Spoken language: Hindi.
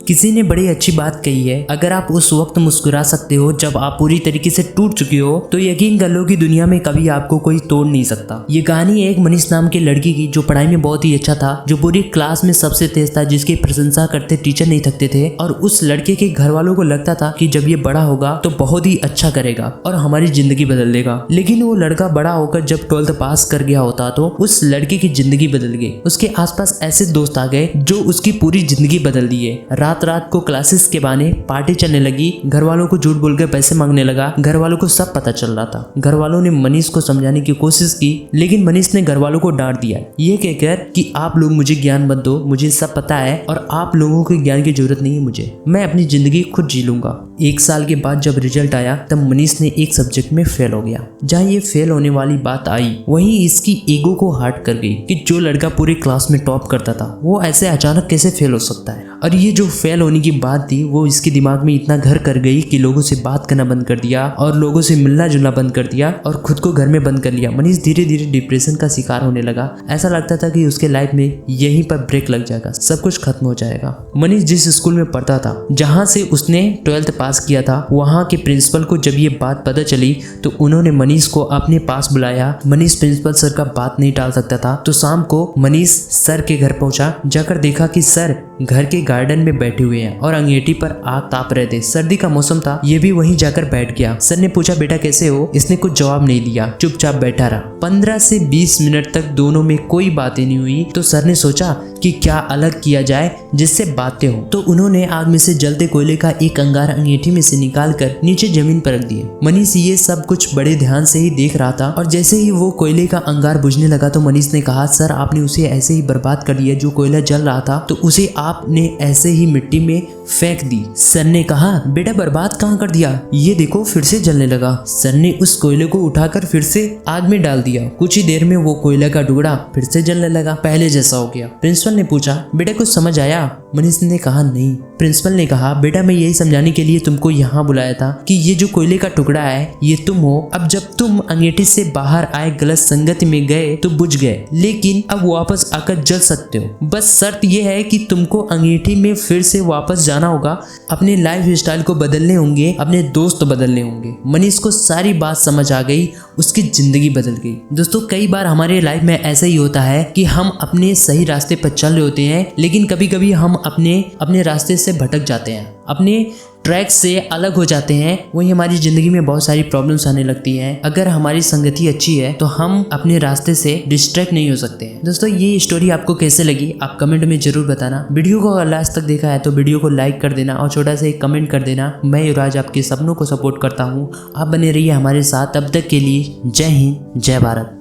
किसी ने बड़ी अच्छी बात कही है, अगर आप उस वक्त मुस्कुरा सकते हो जब आप पूरी तरीके से टूट चुके हो, तो यकीन कर लो कि दुनिया में कभी आपको कोई तोड़ नहीं सकता। ये कहानी एक मनीष नाम के लड़की की, जो पढ़ाई में बहुत ही अच्छा था, जो पूरी क्लास में सबसे तेज था, जिसकी प्रशंसा करते टीचर नहीं थकते थे। और उस लड़के के घर वालों को लगता था कि जब ये बड़ा होगा तो बहुत ही अच्छा करेगा और हमारी जिंदगी बदल देगा। लेकिन वो लड़का बड़ा होकर जब 12th पास कर गया होता तो उस लड़के की जिंदगी बदल गई। उसके आसपास ऐसे दोस्त आ गए जो उसकी पूरी जिंदगी बदल दिए। रात को क्लासेस के बहाने पार्टी चलने लगी, घर वालों को झूठ बोलकर पैसे मांगने लगा। घर वालों को सब पता चल रहा था। घर वालों ने मनीष को समझाने की कोशिश की, लेकिन मनीष ने घर वालों को डांट दिया, ये कहकर कि आप लोग मुझे ज्ञान मत दो, मुझे सब पता है और आप लोगों के ज्ञान की जरूरत नहीं है मुझे, मैं अपनी जिंदगी खुद जी लूंगा। 1 साल के बाद जब रिजल्ट आया तब मनीष ने एक सब्जेक्ट में फेल हो गया। जहाँ ये फेल होने वाली बात आई, वहीं इसकी ईगो को हर्ट कर गई कि जो लड़का पूरी क्लास में टॉप करता था वो ऐसे अचानक कैसे फेल हो सकता है। और ये जो फेल होने की बात थी वो इसके दिमाग में इतना घर कर गई कि लोगों से बात करना बंद कर दिया और लोगों से मिलना जुलना बंद कर दिया और खुद को घर में बंद कर लिया। मनीष धीरे धीरे डिप्रेशन का शिकार होने लगा। ऐसा लगता था कि उसके लाइफ में यहीं पर ब्रेक लग जाएगा, सब कुछ खत्म हो जाएगा। मनीष जिस स्कूल में पढ़ता था, जहाँ से उसने 12th पास किया था, वहाँ के प्रिंसिपल को जब ये बात पता चली तो उन्होंने मनीष को अपने पास बुलाया। मनीष प्रिंसिपल सर का बात नहीं टाल सकता था, तो शाम को मनीष सर के घर पहुंचा। जाकर देखा कि सर घर के गार्डन में बैठे हुए हैं और अंगीठी पर आग ताप रहे थे। सर्दी का मौसम था, ये भी वहीं जाकर बैठ गया। सर ने पूछा, बेटा कैसे हो? इसने कुछ जवाब नहीं दिया, चुपचाप बैठा रहा। 15 से 20 मिनट तक दोनों में कोई बातें नहीं हुई। तो सर ने सोचा कि क्या अलग किया जाए जिससे बातें हो। तो उन्होंने आग में से जलते कोयले का एक अंगार अंगीठी में से निकाल कर नीचे जमीन पर रख दिए। मनीष ये सब कुछ बड़े ध्यान से ही देख रहा था और जैसे ही वो कोयले का अंगार बुझने लगा तो मनीष ने कहा, सर आपने उसे ऐसे ही बर्बाद कर दिया। जो कोयला जल रहा था तो उसे आपने ऐसे ही मिट्टी में फेंक दी। सर ने कहा, बेटा बर्बाद कहाँ कर दिया, ये देखो फिर से जलने लगा। सर ने उस कोयले को उठाकर फिर से आग में डाल दिया। कुछ ही देर में वो कोयले का टुकड़ा फिर से जलने लगा, पहले जैसा हो गया। प्रिंसिपल ने पूछा, बेटा कुछ समझ आया? मनीष ने कहा, नहीं। प्रिंसिपल ने कहा, बेटा मैं यही समझाने के लिए तुमको यहाँ बुलाया था कि ये जो कोयले का टुकड़ा है ये तुम हो। अब जब तुम अंगीठी से बाहर आए, गलत संगति में गए तो बुझ गए, लेकिन अब वापस आकर जल सकते हो। बस शर्त ये है कि तुमको अंगीठी में फिर से वापस जाना होगा, अपने लाइफ स्टाइल को बदलने होंगे, अपने दोस्त बदलने होंगे। मनीष को सारी बात समझ आ गई, उसकी जिंदगी बदल गई। दोस्तों कई बार हमारे लाइफ में ऐसा ही होता है कि हम अपने सही रास्ते पर चल रहे होते हैं, लेकिन कभी कभी हम अपने रास्ते से भटक जाते हैं, अपने ट्रैक से अलग हो जाते हैं। वही हमारी जिंदगी में बहुत सारी प्रॉब्लम्स आने लगती हैं। अगर हमारी संगति अच्छी है तो हम अपने रास्ते से डिस्ट्रैक्ट नहीं हो सकते हैं। दोस्तों ये स्टोरी आपको कैसे लगी आप कमेंट में जरूर बताना। वीडियो को अगर लास्ट तक देखा है तो वीडियो को लाइक कर देना और छोटा सा एक कमेंट कर देना। मैं युवराज आपके सपनों को सपोर्ट करता हूँ, आप बने रहिए हमारे साथ। तब तक के लिए जय हिंद, जय भारत।